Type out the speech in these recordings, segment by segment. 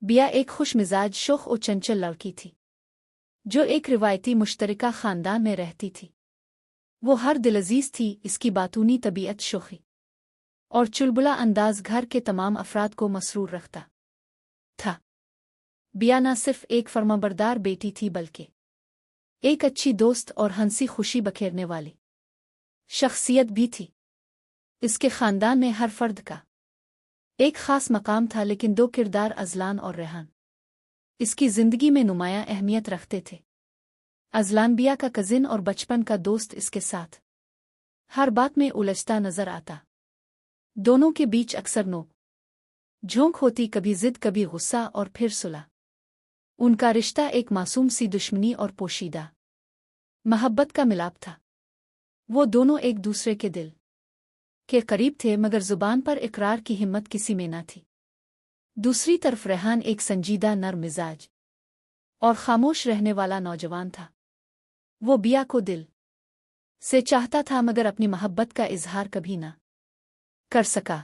बिया एक खुश मिजाज शोख और चंचल लड़की थी जो एक रिवायती मुश्तरका ख़ानदान में रहती थी। वो हर दिलअजीज थी, इसकी बातूनी तबीयत शोखी और चुलबुला अंदाज घर के तमाम अफराद को मसरूर रखता था। बिया न सिर्फ एक फर्माबरदार बेटी थी बल्कि एक अच्छी दोस्त और हंसी खुशी बखेरने वाली शख्सियत भी थी। इसके ख़ानदान में हर फर्द का एक ख़ास मकाम था, लेकिन दो किरदार अज़लान और रेहान इसकी ज़िंदगी में नुमायाँ अहमियत रखते थे। अज़लान बिया का कज़िन और बचपन का दोस्त इसके साथ हर बात में उलझता नज़र आता। दोनों के बीच अक्सर नोक झोंक होती, कभी ज़िद कभी गुस्सा और फिर सुलह। उनका रिश्ता एक मासूम सी दुश्मनी और पोशीदा मोहब्बत का मिलाप था। वो दोनों एक दूसरे के दिल के करीब थे, मगर ज़ुबान पर इकरार की हिम्मत किसी में न थी। दूसरी तरफ रेहान एक संजीदा नर्म मिजाज और खामोश रहने वाला नौजवान था। वो बिया को दिल से चाहता था, मगर अपनी मोहब्बत का इजहार कभी न कर सका।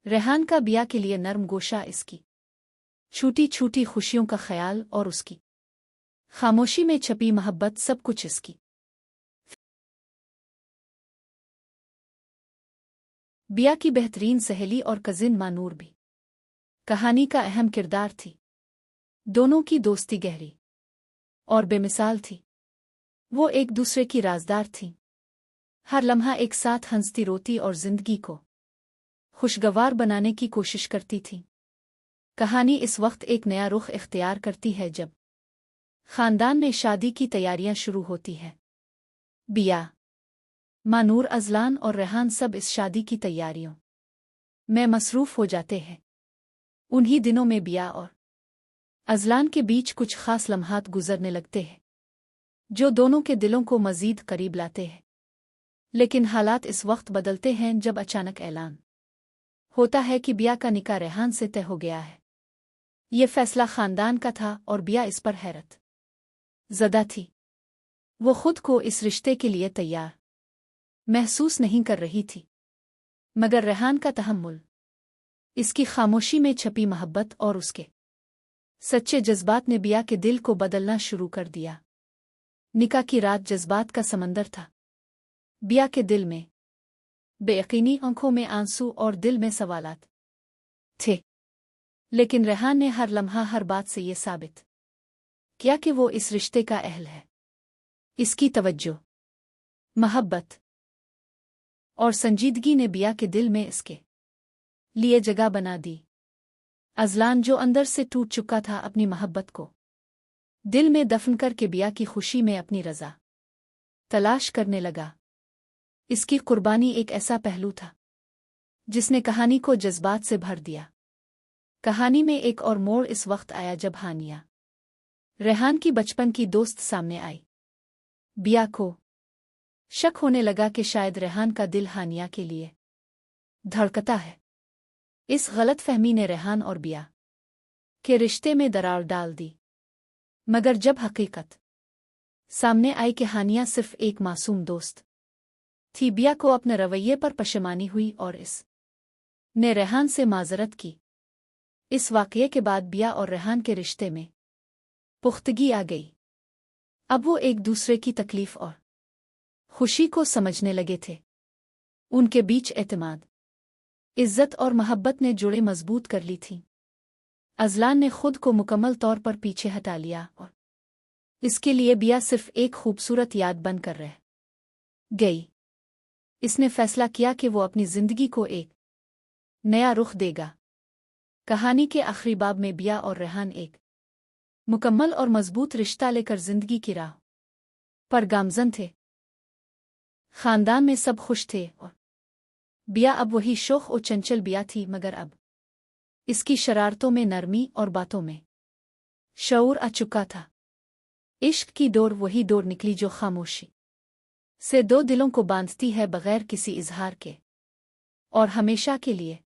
रेहान का बिया के लिए नर्म गोशा, इसकी छोटी छोटी खुशियों का ख्याल और उसकी खामोशी में छपी मोहब्बत, सब कुछ इसकी बिया की बेहतरीन सहेली और कज़िन मानूर भी कहानी का अहम किरदार थी। दोनों की दोस्ती गहरी और बेमिसाल थी। वो एक दूसरे की राजदार थीं। हर लम्हा एक साथ हंसती रोती और जिंदगी को खुशगवार बनाने की कोशिश करती थी। कहानी इस वक्त एक नया रुख इख्तियार करती है जब खानदान में शादी की तैयारियां शुरू होती हैं। बिया, मानूर, अज़लान और रेहान सब इस शादी की तैयारियों में मसरूफ हो जाते हैं। उन्हीं दिनों में बिया और अज़लान के बीच कुछ खास लम्हात गुजरने लगते हैं जो दोनों के दिलों को मज़ीद करीब लाते हैं। लेकिन हालात इस वक्त बदलते हैं जब अचानक ऐलान होता है कि बिया का निकाह रेहान से तय हो गया है। ये फैसला खानदान का था और बिया इस पर हैरत ज़दा थी। वो खुद को इस रिश्ते के लिए तैयार महसूस नहीं कर रही थी, मगर रेहान का तहम्मुल, इसकी खामोशी में छपी मोहब्बत और उसके सच्चे जज्बात ने बिया के दिल को बदलना शुरू कर दिया। निकाह की रात जज्बात का समंदर था। बिया के दिल में बेयकीनी, आंखों में आंसू और दिल में सवालात थे। लेकिन रेहान ने हर लम्हा हर बात से ये साबित किया कि वो इस रिश्ते का अहल है। इसकी तवज्जो, मोहब्बत और संजीदगी ने बिया के दिल में इसके लिए जगह बना दी। अज़लान, जो अंदर से टूट चुका था, अपनी मोहब्बत को दिल में दफन करके बिया की खुशी में अपनी रज़ा तलाश करने लगा। इसकी कुर्बानी एक ऐसा पहलू था जिसने कहानी को जज्बात से भर दिया। कहानी में एक और मोड़ इस वक्त आया जब हानिया, रेहान की बचपन की दोस्त, सामने आई। बिया को शक होने लगा कि शायद रेहान का दिल हानिया के लिए धड़कता है। इस गलतफहमी ने रेहान और बिया के रिश्ते में दरार डाल दी। मगर जब हकीकत सामने आई कि हानिया सिर्फ एक मासूम दोस्त थी, बिया को अपने रवैये पर पशेमानी हुई और इस ने रेहान से माजरत की। इस वाक़ये के बाद बिया और रेहान के रिश्ते में पुख्तगी आ गई। अब वो एक दूसरे की तकलीफ और खुशी को समझने लगे थे। उनके बीच एतमाद, इज्जत और मोहब्बत ने जुड़े मजबूत कर ली थी। अज़लान ने खुद को मुकम्मल तौर पर पीछे हटा लिया और इसके लिए बिया सिर्फ एक खूबसूरत याद बनकर रह गई। इसने फैसला किया कि वो अपनी जिंदगी को एक नया रुख देगा। कहानी के आखिरी बाब में बिया और रेहान एक मुकम्मल और मजबूत रिश्ता लेकर जिंदगी की राह पर गामजन थे। खानदान में सब खुश थे और बिया अब वही शोख और चंचल बिया थी, मगर अब इसकी शरारतों में नरमी और बातों में शऊर आ चुका था। इश्क की डोर वही डोर निकली जो खामोशी से दो दिलों को बांधती है बगैर किसी इजहार के और हमेशा के लिए।